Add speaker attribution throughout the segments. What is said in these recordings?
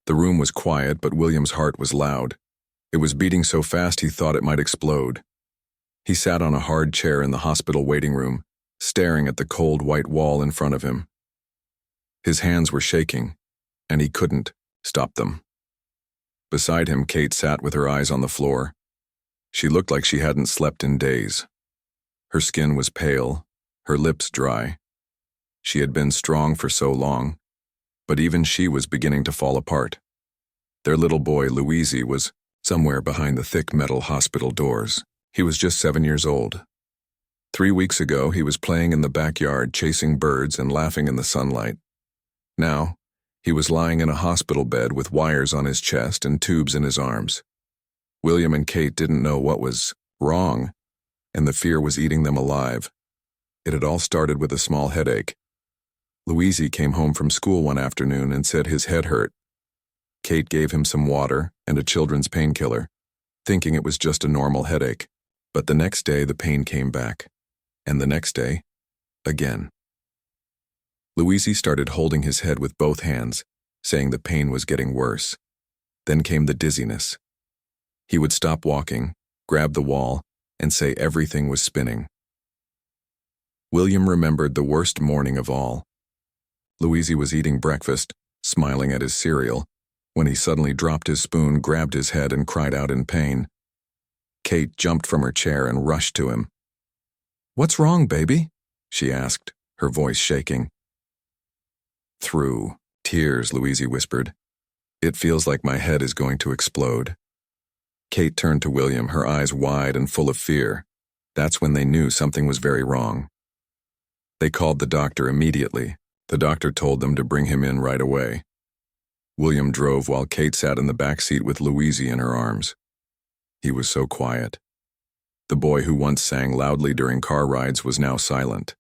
Speaker 1: The room was quiet, but William's heart was loud. It was beating so fast he thought it might explode. He sat on a hard chair in the hospital waiting room, staring at the cold white wall in front of him. His hands were shaking, and he couldn't stop them. Beside him, Kate sat with her eyes on the floor. She looked like she hadn't slept in days. Her skin was pale, her lips dry. She had been strong for so long, but even she was beginning to fall apart. Their little boy, Louisie, was somewhere behind the thick metal hospital doors. He was just 7 years old. 3 weeks ago, he was playing in the backyard, chasing birds and laughing in the sunlight. Now, he was lying in a hospital bed with wires on his chest and tubes in his arms. William and Kate didn't know what was wrong, and the fear was eating them alive. It had all started with a small headache. Louisie came home from school one afternoon and said his head hurt. Kate gave him some water and a children's painkiller, thinking it was just a normal headache. But the next day the pain came back, and the next day, again. Louisie started holding his head with both hands, saying the pain was getting worse. Then came the dizziness. He would stop walking, grab the wall, and say everything was spinning. William remembered the worst morning of all. Louisie was eating breakfast, smiling at his cereal, when he suddenly dropped his spoon, grabbed his head, and cried out in pain. Kate jumped from her chair and rushed to him. "What's wrong, baby?" she asked, her voice shaking. Through tears, Louisie whispered, "It feels like my head is going to explode." Kate turned to William, her eyes wide and full of fear. That's when they knew something was very wrong. They called the doctor immediately. The doctor told them to bring him in right away. William drove while Kate sat in the back seat with Louisie in her arms. He was so quiet. The boy who once sang loudly during car rides was now silent.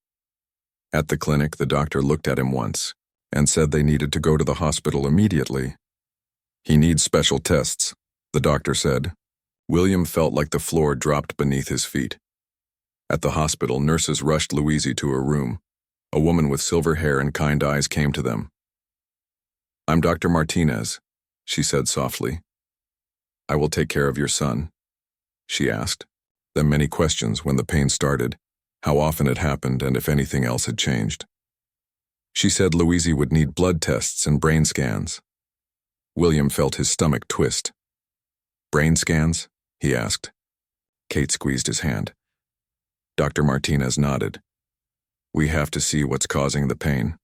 Speaker 1: At the clinic, the doctor looked at him once and said they needed to go to the hospital immediately. "He needs special tests," the doctor said. William felt like the floor dropped beneath his feet. At the hospital, nurses rushed Louisie to her room. A woman with silver hair and kind eyes came to them. "I'm Dr. Martinez," she said softly. "I will take care of your son." She asked them many questions when the pain started, how often it happened, and if anything else had changed. She said Louisie would need blood tests and brain scans. William felt his stomach twist. "Brain scans?" he asked. Kate squeezed his hand. Dr. Martinez nodded. "We have to see what's causing the pain."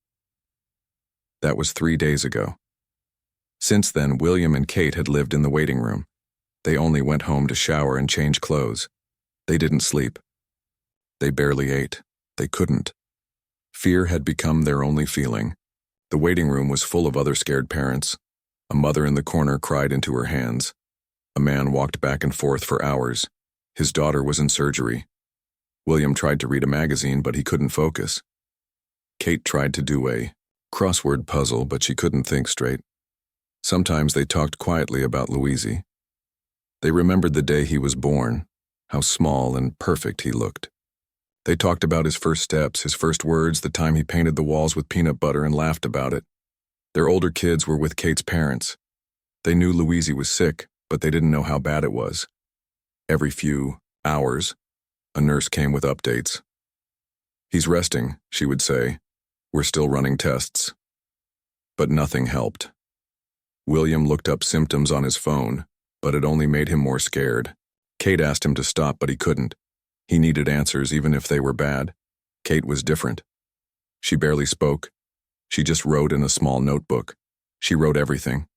Speaker 1: That was 3 days ago. Since then, William and Kate had lived in the waiting room. They only went home to shower and change clothes. They didn't sleep. They barely ate. They couldn't. Fear had become their only feeling. The waiting room was full of other scared parents. A mother in the corner cried into her hands. A man walked back and forth for hours. His daughter was in surgery. William tried to read a magazine, but he couldn't focus. Kate tried to do a crossword puzzle, but she couldn't think straight. Sometimes they talked quietly about Louisie. They remembered the day he was born, how small and perfect he looked. They talked about his first steps, his first words, the time he painted the walls with peanut butter and laughed about it. Their older kids were with Kate's parents. They knew Louisie was sick, but they didn't know how bad it was. Every few hours, a nurse came with updates. "He's resting," she would say. "We're still running tests." But nothing helped. William looked up symptoms on his phone, but it only made him more scared. Kate asked him to stop, but he couldn't. He needed answers, even if they were bad. Kate was different. She barely spoke. She just wrote in a small notebook. She wrote everything.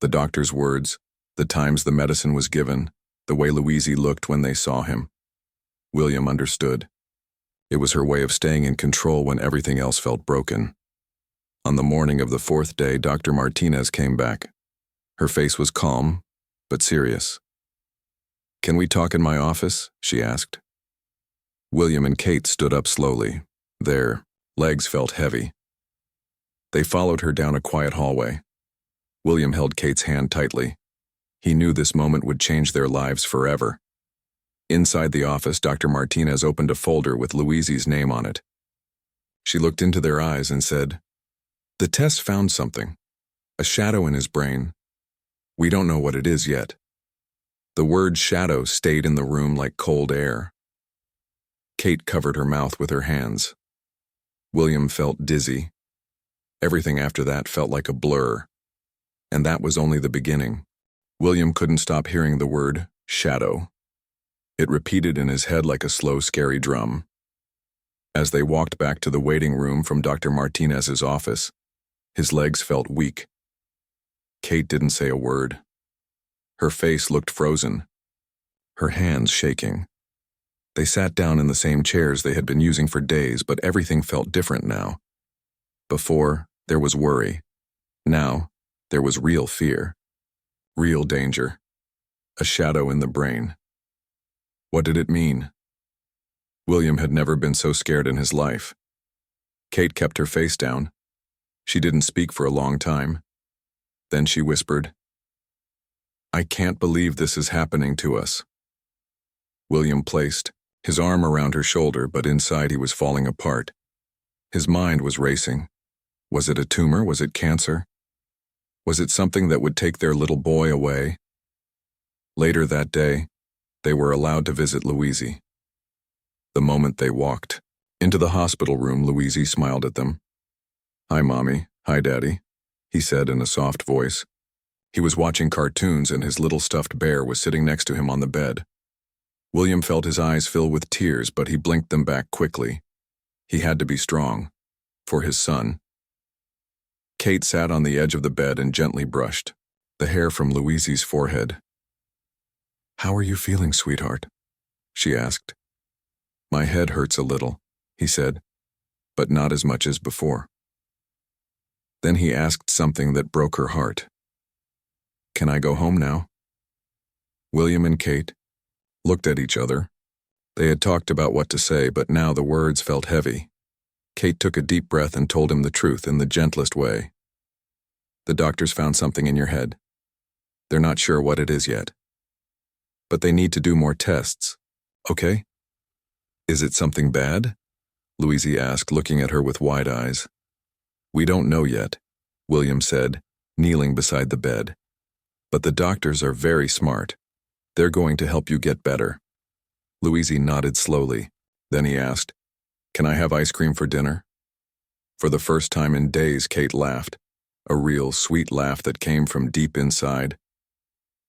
Speaker 1: The doctor's words, the times the medicine was given, the way Louisie looked when they saw him. William understood. It was her way of staying in control when everything else felt broken. On the morning of the 4th day, Dr. Martinez came back. Her face was calm, but serious. "Can we talk in my office?" she asked. William and Kate stood up slowly. Their legs felt heavy. They followed her down a quiet hallway. William held Kate's hand tightly. He knew this moment would change their lives forever. Inside the office, Dr. Martinez opened a folder with Louisie's name on it. She looked into their eyes and said, "The test found something. A shadow in his brain, We don't know what it is yet. The word shadow stayed in the room like cold air. Kate covered her mouth with her hands. William felt dizzy. Everything after that felt like a blur. And that was only the beginning. William couldn't stop hearing the word shadow. It repeated in his head like a slow, scary drum. As they walked back to the waiting room from Dr. Martinez's office, his legs felt weak. Kate didn't say a word. Her face looked frozen, her hands shaking. They sat down in the same chairs they had been using for days, but everything felt different now. Before, there was worry. Now, there was real fear. Real danger. A shadow in the brain. What did it mean? William had never been so scared in his life. Kate kept her face down. She didn't speak for a long time. Then she whispered, "I can't believe this is happening to us." William placed his arm around her shoulder, but inside he was falling apart. His mind was racing. Was it a tumor? Was it cancer? Was it something that would take their little boy away? Later that day, they were allowed to visit Louisie. The moment they walked into the hospital room, Louisie smiled at them. "Hi, Mommy. Hi, Daddy," he said in a soft voice. He was watching cartoons and his little stuffed bear was sitting next to him on the bed. William felt his eyes fill with tears, but he blinked them back quickly. He had to be strong. For his son. Kate sat on the edge of the bed and gently brushed the hair from Louisie's forehead. "How are you feeling, sweetheart?" she asked. "My head hurts a little," he said, "but not as much as before." Then he asked something that broke her heart. "Can I go home now?" William and Kate looked at each other. They had talked about what to say, but now the words felt heavy. Kate took a deep breath and told him the truth in the gentlest way. "The doctors found something in your head. They're not sure what it is yet. But they need to do more tests, okay?" "Is it something bad?" Louisie asked, looking at her with wide eyes. "We don't know yet," William said, kneeling beside the bed. "But the doctors are very smart. They're going to help you get better." Louisie nodded slowly. Then he asked, "Can I have ice cream for dinner?" For the first time in days, Kate laughed, a real sweet laugh that came from deep inside.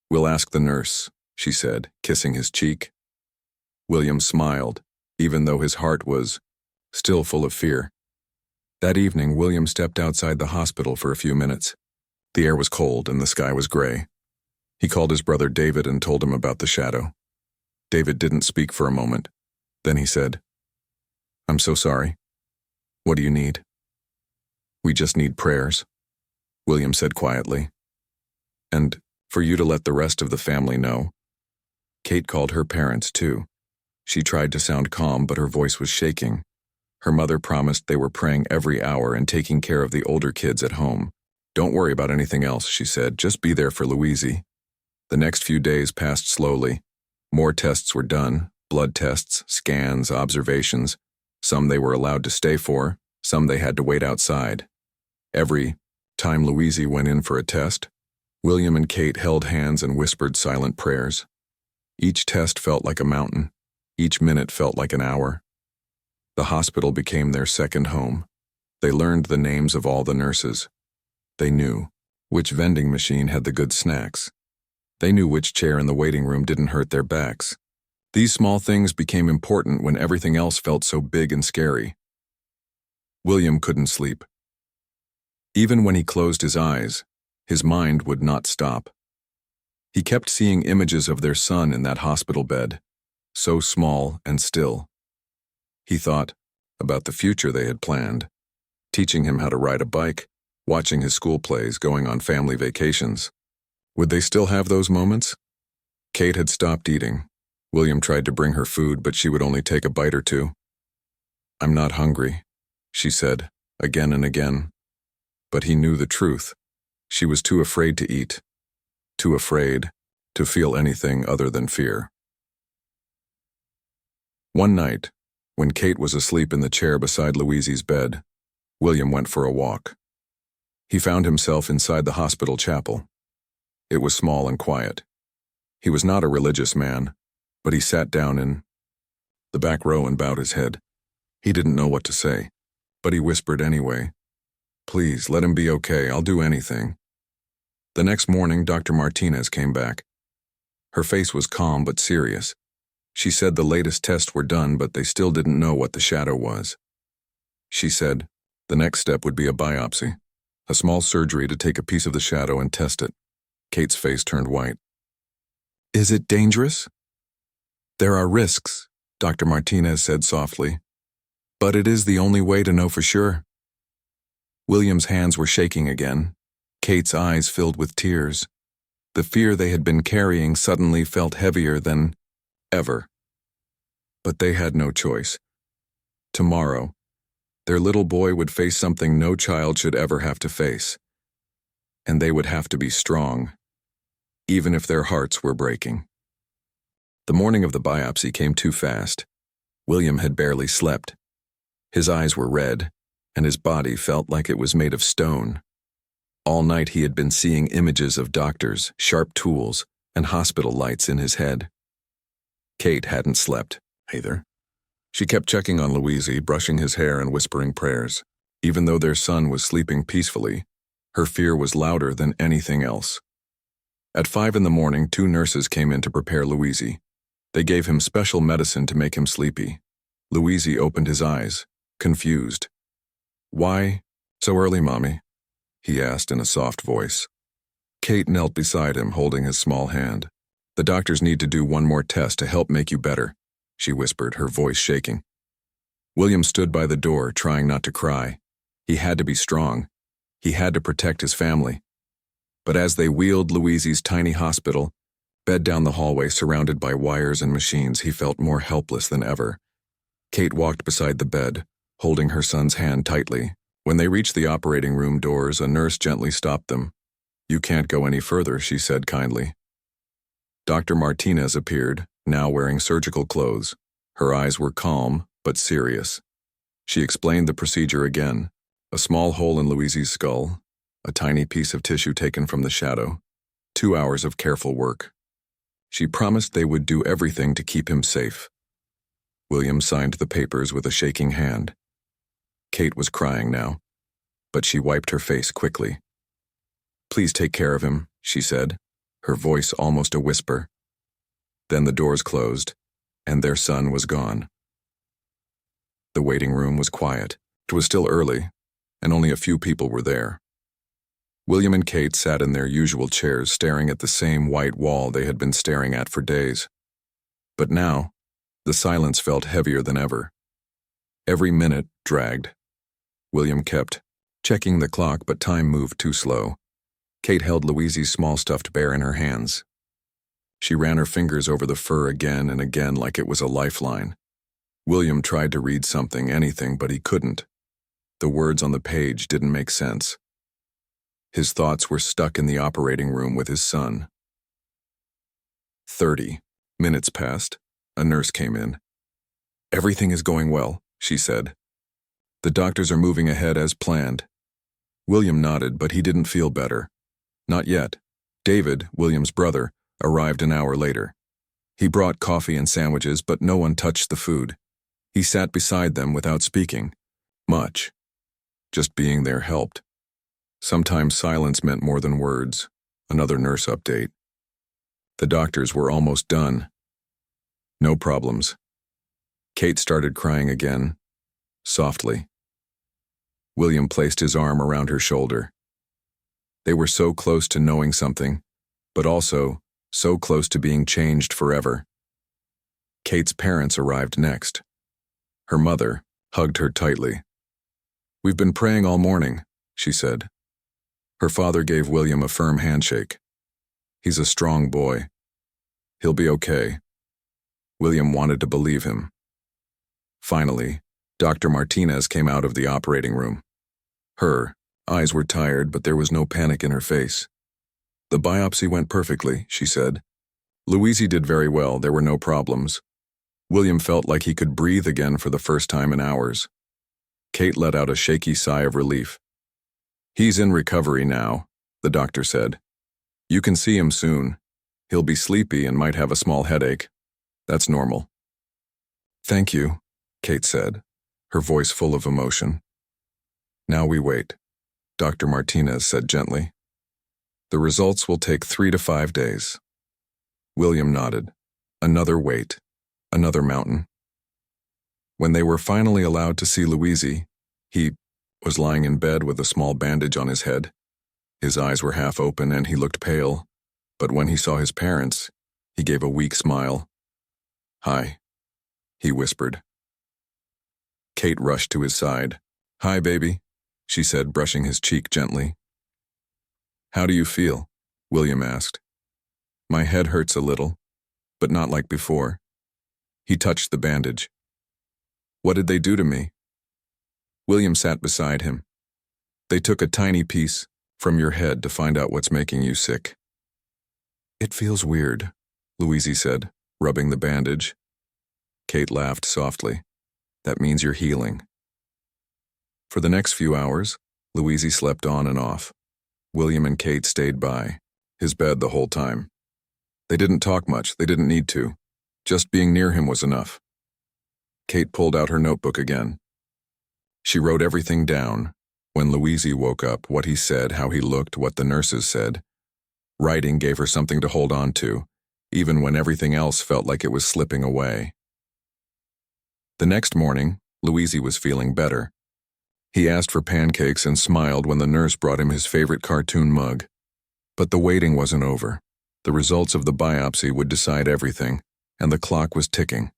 Speaker 1: "We'll ask the nurse," she said, kissing his cheek. William smiled, even though his heart was still full of fear. That evening, William stepped outside the hospital for a few minutes. The air was cold and the sky was gray. He called his brother David and told him about the shadow. David didn't speak for a moment. Then he said, "I'm so sorry. What do you need?" "We just need prayers," William said quietly. "And for you to let the rest of the family know." Kate called her parents too. She tried to sound calm, but her voice was shaking. Her mother promised they were praying every hour and taking care of the older kids at home. "Don't worry about anything else," she said. "Just be there for Louisie." The next few days passed slowly. More tests were done, blood tests, scans, observations. Some they were allowed to stay for, some they had to wait outside. Every time Louisie went in for a test, William and Kate held hands and whispered silent prayers. Each test felt like a mountain. Each minute felt like an hour. The hospital became their second home. They learned the names of all the nurses. They knew which vending machine had the good snacks. They knew which chair in the waiting room didn't hurt their backs. These small things became important when everything else felt so big and scary. William couldn't sleep. Even when he closed his eyes, his mind would not stop. He kept seeing images of their son in that hospital bed, so small and still. He thought about the future they had planned, teaching him how to ride a bike, watching his school plays, going on family vacations. Would they still have those moments? Kate had stopped eating. William tried to bring her food, but she would only take a bite or two. "I'm not hungry," she said, again and again. But he knew the truth. She was too afraid to eat, too afraid to feel anything other than fear. One night, when Kate was asleep in the chair beside Louisie's bed, William went for a walk. He found himself inside the hospital chapel. It was small and quiet. He was not a religious man, but he sat down in the back row and bowed his head. He didn't know what to say, but he whispered anyway. "Please, let him be okay. I'll do anything." The next morning, Dr. Martinez came back. Her face was calm but serious. She said the latest tests were done, but they still didn't know what the shadow was. She said the next step would be a biopsy, a small surgery to take a piece of the shadow and test it. Kate's face turned white. "Is it dangerous?" "There are risks," Dr. Martinez said softly. "But it is the only way to know for sure." William's hands were shaking again. Kate's eyes filled with tears. The fear they had been carrying suddenly felt heavier than ever. But they had no choice. Tomorrow, their little boy would face something no child should ever have to face. And they would have to be strong, even if their hearts were breaking. The morning of the biopsy came too fast. William had barely slept. His eyes were red, and his body felt like it was made of stone. All night he had been seeing images of doctors, sharp tools, and hospital lights in his head. Kate hadn't slept, either. She kept checking on Louisie, brushing his hair and whispering prayers. Even though their son was sleeping peacefully, her fear was louder than anything else. At 5 in the morning, 2 nurses came in to prepare Louisie. They gave him special medicine to make him sleepy. Louisie opened his eyes, confused. "Why so early, Mommy?" he asked in a soft voice. Kate knelt beside him, holding his small hand. "The doctors need to do one more test to help make you better," she whispered, her voice shaking. William stood by the door, trying not to cry. He had to be strong. He had to protect his family. But as they wheeled Louisie's tiny hospital bed down the hallway surrounded by wires and machines, he felt more helpless than ever. Kate walked beside the bed, holding her son's hand tightly. When they reached the operating room doors, a nurse gently stopped them. "You can't go any further," she said kindly. Dr. Martinez appeared, now wearing surgical clothes. Her eyes were calm, but serious. She explained the procedure again. A small hole in Louisie's skull, a tiny piece of tissue taken from the shadow, 2 hours of careful work. She promised they would do everything to keep him safe. William signed the papers with a shaking hand. Kate was crying now, but she wiped her face quickly. "Please take care of him," she said, her voice almost a whisper. Then the doors closed, and their son was gone. The waiting room was quiet. It was still early, and only a few people were there. William and Kate sat in their usual chairs, staring at the same white wall they had been staring at for days. But now, the silence felt heavier than ever. Every minute dragged. William kept checking the clock, but time moved too slow. Kate held Louisie's small stuffed bear in her hands. She ran her fingers over the fur again and again like it was a lifeline. William tried to read something, anything, but he couldn't. The words on the page didn't make sense. His thoughts were stuck in the operating room with his son. 30 minutes passed. A nurse came in. "Everything is going well," she said. "The doctors are moving ahead as planned." William nodded, but he didn't feel better. Not yet. David, William's brother, arrived an hour later. He brought coffee and sandwiches, but no one touched the food. He sat beside them without speaking much. Just being there helped. Sometimes silence meant more than words. Another nurse update. The doctors were almost done. No problems. Kate started crying again, softly. William placed his arm around her shoulder. They were so close to knowing something, but also so close to being changed forever. Kate's parents arrived next. Her mother hugged her tightly. "We've been praying all morning," she said. Her father gave William a firm handshake. "He's a strong boy. He'll be okay." William wanted to believe him. Finally, Dr. Martinez came out of the operating room. Her eyes were tired, but there was no panic in her face. "The biopsy went perfectly," she said. "Louisie did very well. There were no problems." William felt like he could breathe again for the first time in hours. Kate let out a shaky sigh of relief. "He's in recovery now," the doctor said. You can see him soon. He'll be sleepy and might have a small headache. That's normal. Thank you, Kate said, her voice full of emotion. Now we wait, Dr. Martinez said gently. The results will take 3 to 5 days. William nodded. Another wait. Another mountain. When they were finally allowed to see Louisie, he was lying in bed with a small bandage on his head. His eyes were half open and he looked pale, but when he saw his parents, he gave a weak smile. Hi, he whispered. Kate rushed to his side. Hi, baby, she said, brushing his cheek gently. How do you feel? William asked. My head hurts a little, but not like before. He touched the bandage. What did they do to me? William sat beside him. They took a tiny piece from your head to find out what's making you sick. It feels weird, Louisie said, rubbing the bandage. Kate laughed softly. That means you're healing. For the next few hours, Louisie slept on and off. William and Kate stayed by his bed the whole time. They didn't talk much, they didn't need to. Just being near him was enough. Kate pulled out her notebook again. She wrote everything down. When Louisie woke up, what he said, how he looked, what the nurses said. Writing gave her something to hold on to, even when everything else felt like it was slipping away. The next morning, Louisie was feeling better. He asked for pancakes and smiled when the nurse brought him his favorite cartoon mug. But the waiting wasn't over. The results of the biopsy would decide everything, and the clock was ticking.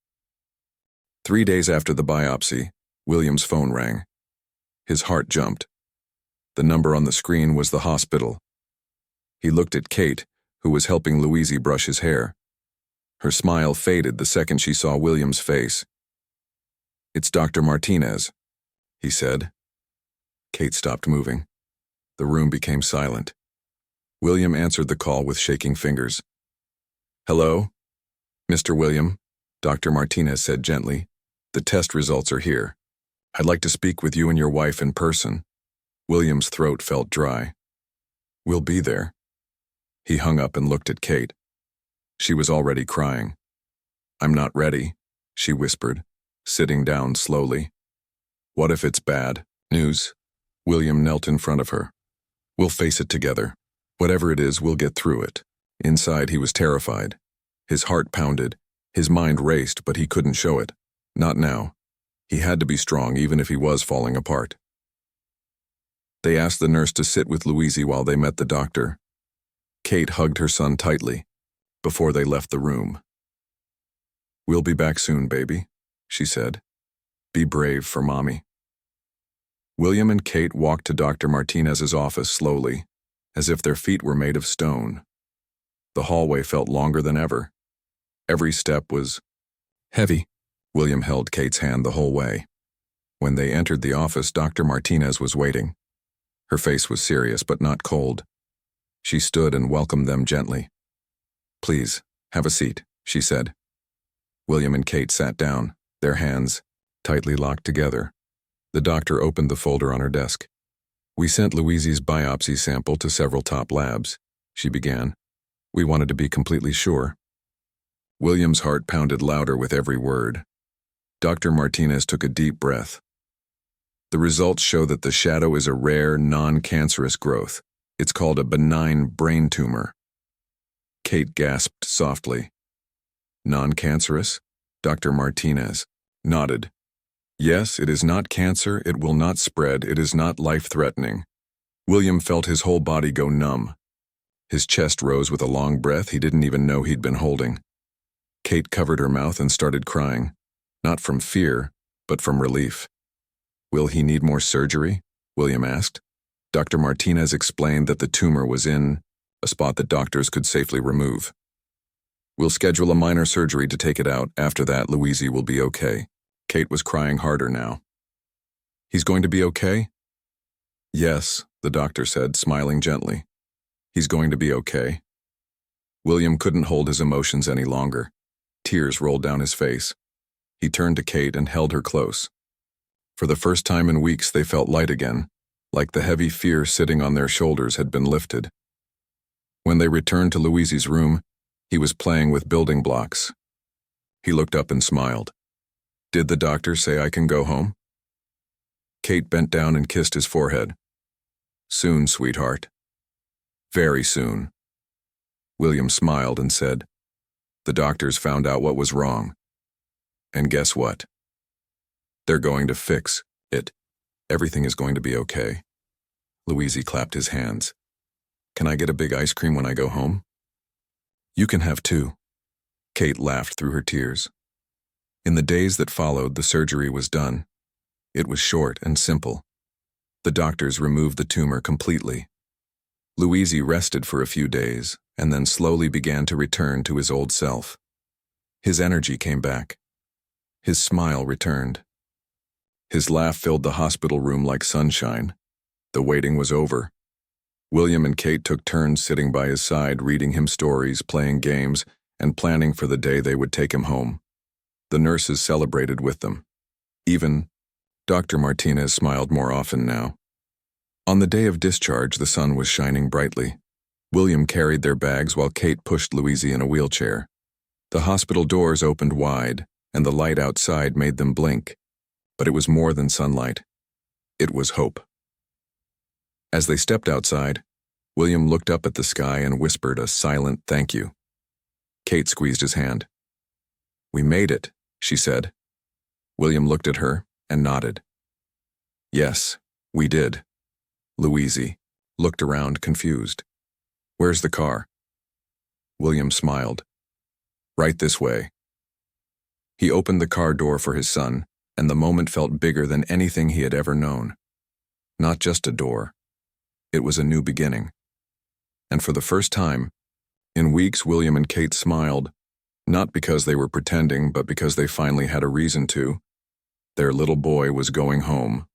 Speaker 1: 3 days after the biopsy, William's phone rang. His heart jumped. The number on the screen was the hospital. He looked at Kate, who was helping Louisie brush his hair. Her smile faded the second she saw William's face. It's Dr. Martinez, he said. Kate stopped moving. The room became silent. William answered the call with shaking fingers. Hello? Mr. William, Dr. Martinez said gently. The test results are here. I'd like to speak with you and your wife in person. William's throat felt dry. We'll be there. He hung up and looked at Kate. She was already crying. I'm not ready, she whispered, sitting down slowly. What if it's bad news? William knelt in front of her. We'll face it together. Whatever it is, we'll get through it. Inside, he was terrified. His heart pounded. His mind raced, but he couldn't show it. Not now. He had to be strong, even if he was falling apart. They asked the nurse to sit with Louisie while they met the doctor. Kate hugged her son tightly before they left the room. We'll be back soon, baby, she said. Be brave for Mommy. William and Kate walked to Dr. Martinez's office slowly, as if their feet were made of stone. The hallway felt longer than ever. Every step was heavy. William held Kate's hand the whole way. When they entered the office, Dr. Martinez was waiting. Her face was serious but not cold. She stood and welcomed them gently. Please, have a seat, she said. William and Kate sat down, their hands tightly locked together. The doctor opened the folder on her desk. We sent Louisie's biopsy sample to several top labs, she began. We wanted to be completely sure. William's heart pounded louder with every word. Dr. Martinez took a deep breath. The results show that the shadow is a rare, non-cancerous growth. It's called a benign brain tumor. Kate gasped softly. Non-cancerous? Dr. Martinez nodded. Yes, it is not cancer, it will not spread, it is not life-threatening. William felt his whole body go numb. His chest rose with a long breath he didn't even know he'd been holding. Kate covered her mouth and started crying, not from fear, but from relief. Will he need more surgery? William asked. Dr. Martinez explained that the tumor was in a spot that doctors could safely remove. We'll schedule a minor surgery to take it out. After that, Louisie will be okay. Kate was crying harder now. He's going to be okay? Yes, the doctor said, smiling gently. He's going to be okay. William couldn't hold his emotions any longer. Tears rolled down his face. He turned to Kate and held her close. For the first time in weeks, they felt light again, like the heavy fear sitting on their shoulders had been lifted. When they returned to Louisie's room, he was playing with building blocks. He looked up and smiled. "Did the doctor say I can go home?" Kate bent down and kissed his forehead. "Soon, sweetheart. Very soon." William smiled and said, "The doctors found out what was wrong. And guess what? They're going to fix it. Everything is going to be okay." Louisie clapped his hands. "Can I get a big ice cream when I go home?" "You can have two." Kate laughed through her tears. In the days that followed, the surgery was done. It was short and simple. The doctors removed the tumor completely. Louisie rested for a few days and then slowly began to return to his old self. His energy came back. His smile returned. His laugh filled the hospital room like sunshine. The waiting was over. William and Kate took turns sitting by his side, reading him stories, playing games, and planning for the day they would take him home. The nurses celebrated with them. Even Dr. Martinez smiled more often now. On the day of discharge, the sun was shining brightly. William carried their bags while Kate pushed Louisie in a wheelchair. The hospital doors opened wide, and the light outside made them blink. But it was more than sunlight. It was hope. As they stepped outside, William looked up at the sky and whispered a silent thank you. Kate squeezed his hand. "We made it," she said. William looked at her and nodded. "Yes, we did." Louisie looked around confused. "Where's the car?" William smiled. "Right this way." He opened the car door for his son, and the moment felt bigger than anything he had ever known. Not just a door. It was a new beginning. And for the first time, in weeks, William and Kate smiled, not because they were pretending, but because they finally had a reason to. Their little boy was going home,